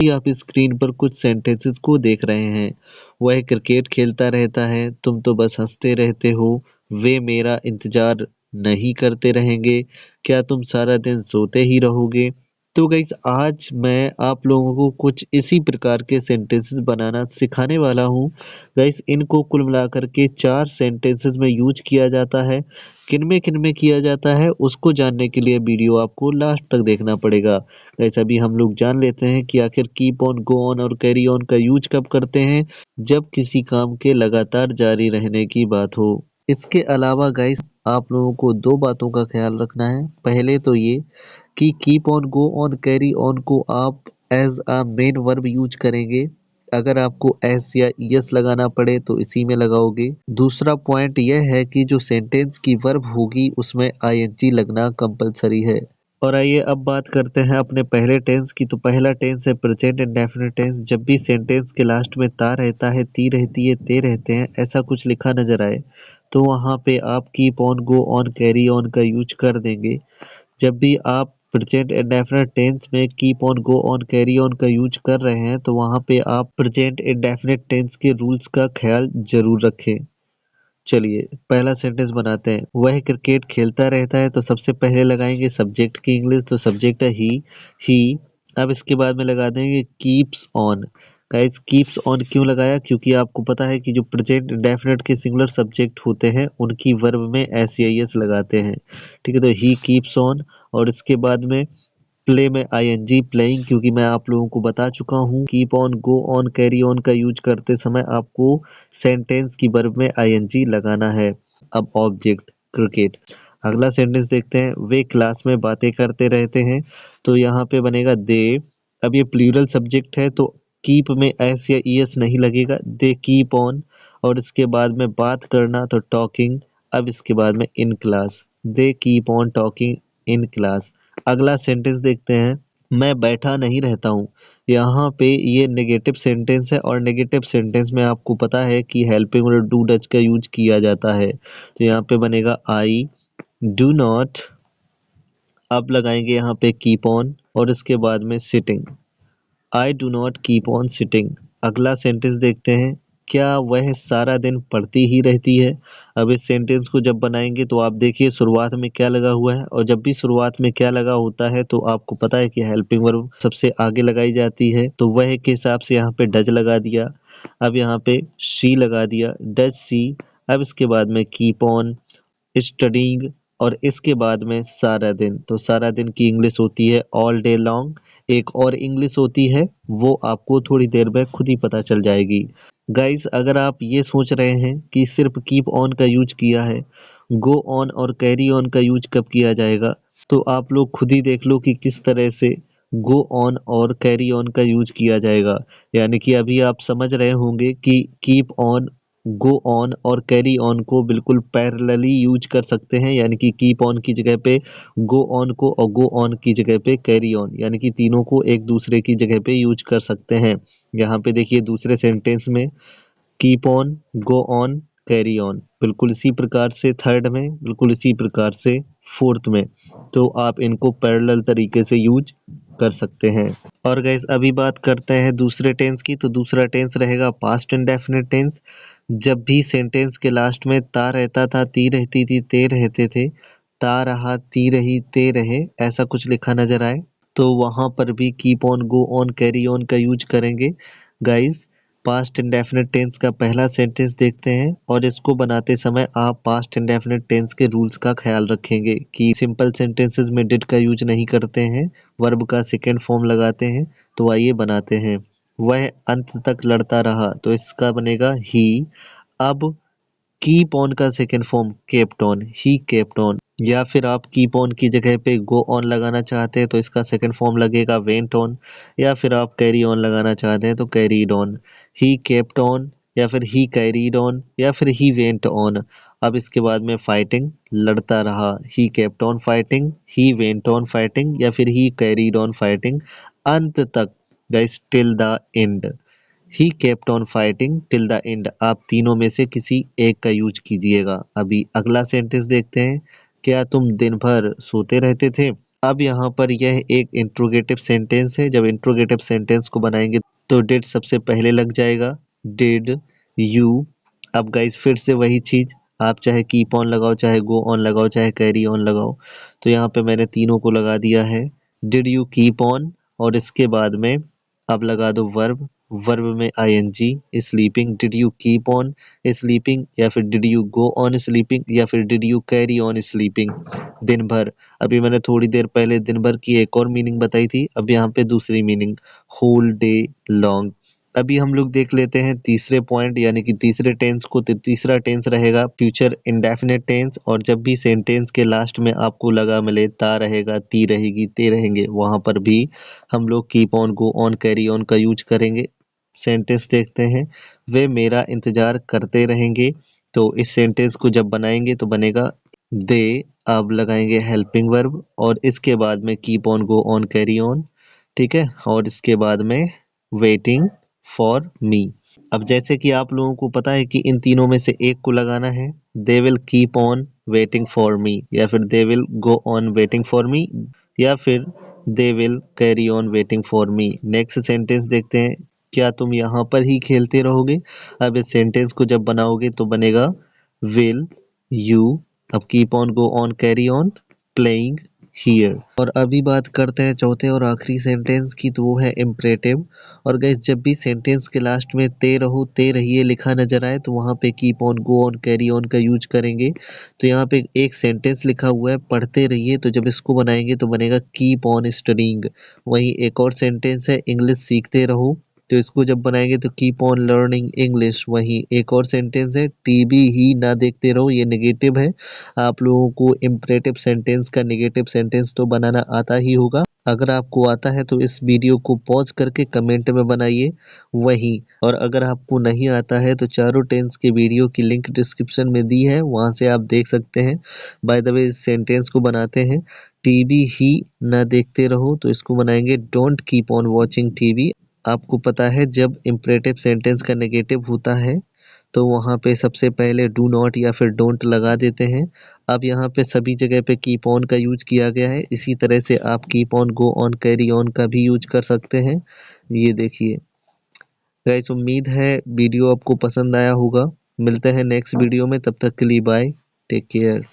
आप स्क्रीन पर कुछ सेंटेंसेस को देख रहे हैं। वह क्रिकेट खेलता रहता है, तुम तो बस हंसते रहते हो। वे मेरा इंतजार नहीं करते रहेंगे। क्या तुम सारा दिन सोते ही रहोगे? तो गाइस आज मैं आप लोगों को कुछ इसी प्रकार के सेंटेंसेस बनाना सिखाने वाला हूँ। गाइस इनको कुल मिलाकर के 4 सेंटेंसेस में यूज किया जाता है। किनमें किया जाता है उसको जानने के लिए वीडियो आपको लास्ट तक देखना पड़ेगा। गाइस अभी हम लोग जान लेते हैं कि आखिर कीप ऑन, गो ऑन और कैरी ऑन का यूज कब करते हैं, जब किसी काम के लगातार जारी रहने की बात हो। इसके अलावा गाइस आप लोगों को 2 बातों का ख्याल रखना है। पहले तो ये कि keep on, go on, carry on को आप as a main verb use करेंगे। अगर आपको एस या यस लगाना पड़े तो इसी में लगाओगे। दूसरा पॉइंट यह है कि जो सेंटेंस की वर्ब होगी उसमें आईएनजी लगना कंपलसरी है। और आइए अब बात करते हैं अपने पहले टेंस की। तो पहला टेंस है प्रेजेंट इंडेफिनिट टेंस। जब भी सेंटेंस के लास्ट में ता रहता है, ती रहती है, ते रहते हैं, ऐसा कुछ लिखा नजर आए तो वहां पे आप keep on, go on, carry on का यूज कर देंगे। जब भी आप प्रेजेंट इंडेफिनिट टेंस में keep on, go on, carry on का यूज कर रहे हैं तो वहां पे आप प्रेजेंट इंडेफिनिट टेंस के रूल्स का ख्याल जरूर रखें। चलिए पहला सेंटेंस बनाते हैं। वह क्रिकेट खेलता रहता है तो सबसे पहले लगाएंगे सब्जेक्ट की इंग्लिश। तो सब्जेक्ट है ही। अब इसके बाद में लगा देंगे keeps on. Guys keeps on क्यों लगाया? क्योंकि आपको पता है कि जो प्रेजेंट इंडेफिनिट के सिंगुलर सब्जेक्ट होते हैं उनकी वर्ब में एस या एस लगाते हैं। ठीक है, तो ही कीप्स ऑन। और इसके बाद में प्ले में आईएनजी, प्लेइंग, क्योंकि मैं आप लोगों को बता चुका हूँ keep on, go on, carry on का यूज करते समय आपको सेंटेंस की वर्ब में आईएनजी लगाना है। अब ऑब्जेक्ट क्रिकेट। अगला सेंटेंस देखते हैं। वे क्लास में बातें करते रहते हैं। तो यहाँ पे बनेगा दे। अब ये प्लूरल सब्जेक्ट है तो कीप में एस या ईएस नहीं लगेगा, दे कीप ऑन। और इसके बाद में बात करना तो टॉकिंग। अब इसके बाद में in class, they keep on talking in class. अगला सेंटेंस देखते हैं। मैं बैठा नहीं रहता हूँ। यहाँ पे ये नेगेटिव सेंटेंस है और नेगेटिव सेंटेंस में आपको पता है कि हेल्पिंग और डू डच का यूज किया जाता है। तो यहाँ पे बनेगा आई डू नॉट। अब लगाएंगे यहाँ पे कीप ऑन और इसके बाद में sitting. I do not keep on sitting. अगला सेंटेंस देखते हैं। क्या वह सारा दिन पढ़ती ही रहती है? अब इस सेंटेंस को जब बनाएंगे तो आप देखिए शुरुआत में क्या लगा हुआ है, और जब भी शुरुआत में क्या लगा होता है तो आपको पता है कि हेल्पिंग वर्ब सबसे आगे लगाई जाती है। तो वह के हिसाब से यहाँ पे डज लगा दिया। अब यहाँ पे शी लगा दिया, डज सी। अब इसके बाद में कीप ऑन, स्टडीइंग, और इसके बाद में सारा दिन। तो सारा दिन की इंग्लिश होती है ऑल डे लॉन्ग। एक और इंग्लिश होती है वो आपको थोड़ी देर में खुद ही पता चल जाएगी। गाइस अगर आप ये सोच रहे हैं कि सिर्फ कीप ऑन का यूज किया है, गो ऑन और कैरी ऑन का यूज कब किया जाएगा, तो आप लोग खुद ही देख लो कि किस तरह से गो ऑन और कैरी ऑन का यूज किया जाएगा। यानी कि अभी आप समझ रहे होंगे कि कीप ऑन, गो ऑन और कैरी ऑन को बिल्कुल पैरेलली यूज कर सकते हैं। यानी कि कीप ऑन की जगह पे गो ऑन को और गो ऑन की जगह पे कैरी ऑन, यानी कि तीनों को एक दूसरे की जगह पे यूज कर सकते हैं। यहाँ पे देखिए दूसरे सेंटेंस में keep on, go on, carry on, बिल्कुल इसी प्रकार से थर्ड में, बिल्कुल इसी प्रकार से फोर्थ में। तो आप इनको पैरेलल तरीके से यूज कर सकते हैं। और गाइस अभी बात करते हैं दूसरे टेंस की। तो दूसरा टेंस रहेगा पास्ट इंडेफिनिट टेंस। जब भी सेंटेंस के लास्ट में ता रहता था, ती रहती थी, ते रहते थे, ता रहा, ती रही, ते रहे, ऐसा कुछ लिखा नजर आए तो वहां पर भी keep on, go on, carry on का यूज करेंगे। गाइस पास्ट इंडेफिनिट टेंस का पहला सेंटेंस देखते हैं, और इसको बनाते समय आप पास्ट इंडेफिनिट टेंस के रूल्स का ख्याल रखेंगे कि सिंपल सेंटेंसेस में डिड का यूज नहीं करते हैं, वर्ब का सेकेंड फॉर्म लगाते हैं। तो आइए बनाते हैं। वह अंत तक लड़ता रहा, तो इसका बनेगा ही। अब कीप ऑन का second form kept on, he kept on. या फिर आप कीप ऑन की जगह पे गो ऑन लगाना चाहते हैं तो इसका सेकेंड फॉर्म लगेगा वेंट ऑन। या फिर आप कैरी ऑन लगाना चाहते हैं तो carried on. He kept on, या फिर ही कैरीड ऑन, या फिर ही वेंट ऑन। अब इसके बाद में फाइटिंग, लड़ता रहा, he kept on fighting, he went on fighting, या फिर ही कैरीड ऑन फाइटिंग, अंत तक, guys till the end. He kept on fighting till the end. आप तीनों में से किसी एक का यूज कीजिएगा। अभी अगला सेंटेंस देखते हैं। क्या तुम दिन भर सोते रहते थे? अब यहाँ पर यह एक इंट्रोगेटिव सेंटेंस है। जब इंट्रोगेटिव सेंटेंस को बनाएंगे तो डिड सबसे पहले लग जाएगा। Did you. अब गाइस फिर से वही चीज, आप चाहे कीप ऑन लगाओ, चाहे गो ऑन लगाओ, चाहे कैरी ऑन लगाओ। तो यहाँ पे मैंने तीनों को लगा दिया है। डिड यू कीप ऑन, और इसके बाद में अब लगा दो वर्ब। वर्ब में ING sleeping. Did you keep on sleeping, या फिर did you go on sleeping, या फिर did you carry on sleeping. दिन भर। अभी मैंने थोड़ी देर पहले दिन भर की एक और मीनिंग बताई थी, अब यहाँ पे दूसरी मीनिंग, होल डे लॉन्ग। अभी हम लोग देख लेते हैं तीसरे पॉइंट यानी कि तीसरे टेंस को। तो तीसरा टेंस रहेगा फ्यूचर इंडेफिनिट टेंस, और जब भी सेंटेंस के लास्ट में आपको लगा मिले ता रहेगा, ती रहेगी, ते रहेंगे, वहां पर भी हम लोग keep on, go on, carry on का यूज करेंगे। सेंटेंस देखते हैं, वे मेरा इंतजार करते रहेंगे। तो इस सेंटेंस को जब बनाएंगे तो बनेगा दे। अब लगाएंगे हेल्पिंग वर्ब, और इसके बाद में keep on, go on, carry on. ठीक है, और इसके बाद में वेटिंग फॉर मी। अब जैसे कि आप लोगों को पता है कि इन तीनों में से एक को लगाना है। They will keep on waiting for me, या फिर they will go on waiting for me, या फिर they will carry on waiting for me. Next sentence देखते हैं, क्या तुम यहाँ पर ही खेलते रहोगे। अब इस सेंटेंस को जब बनाओगे तो बनेगा विल यू, अब keep on, go on, carry on playing here. और अभी बात करते हैं चौथे और आखिरी सेंटेंस की, तो वो है इम्परेटिव। और गाइस जब भी सेंटेंस के लास्ट में ते रहो, ते रहिए लिखा नजर आए तो वहां पे keep on, go on, carry on का यूज करेंगे। तो यहाँ पे एक सेंटेंस लिखा हुआ है पढ़ते रहिए, तो जब इसको बनाएंगे तो बनेगा कीप ऑन स्टडीइंग। वहीं एक और सेंटेंस है इंग्लिश सीखते रहो, तो इसको जब बनाएंगे तो कीप ऑन लर्निंग इंग्लिश। वहीं एक और सेंटेंस है टीवी ही ना देखते रहो, ये नेगेटिव है। आप लोगों को इम्परेटिव सेंटेंस का नेगेटिव सेंटेंस तो बनाना आता ही होगा। अगर आपको आता है तो इस वीडियो को पॉज करके कमेंट में बनाइए। वहीं और अगर आपको नहीं आता है तो चारों टेंस के वीडियो की लिंक डिस्क्रिप्शन में दी है, वहां से आप देख सकते हैं। बाय द वे इस सेंटेंस को बनाते हैं, टीवी ही ना देखते रहो, तो इसको बनाएंगे don't keep on watching TV. आपको पता है जब इम्परेटिव सेंटेंस का नेगेटिव होता है तो वहाँ पे सबसे पहले डू नॉट या फिर डोंट लगा देते हैं। अब यहाँ पे सभी जगह पे कीप ऑन का यूज किया गया है, इसी तरह से आप keep on, go on, carry on का भी यूज कर सकते हैं। ये देखिए गाइस, उम्मीद है वीडियो आपको पसंद आया होगा। मिलते हैं नेक्स्ट वीडियो में, तब तक के लिए बाय, टेक केयर।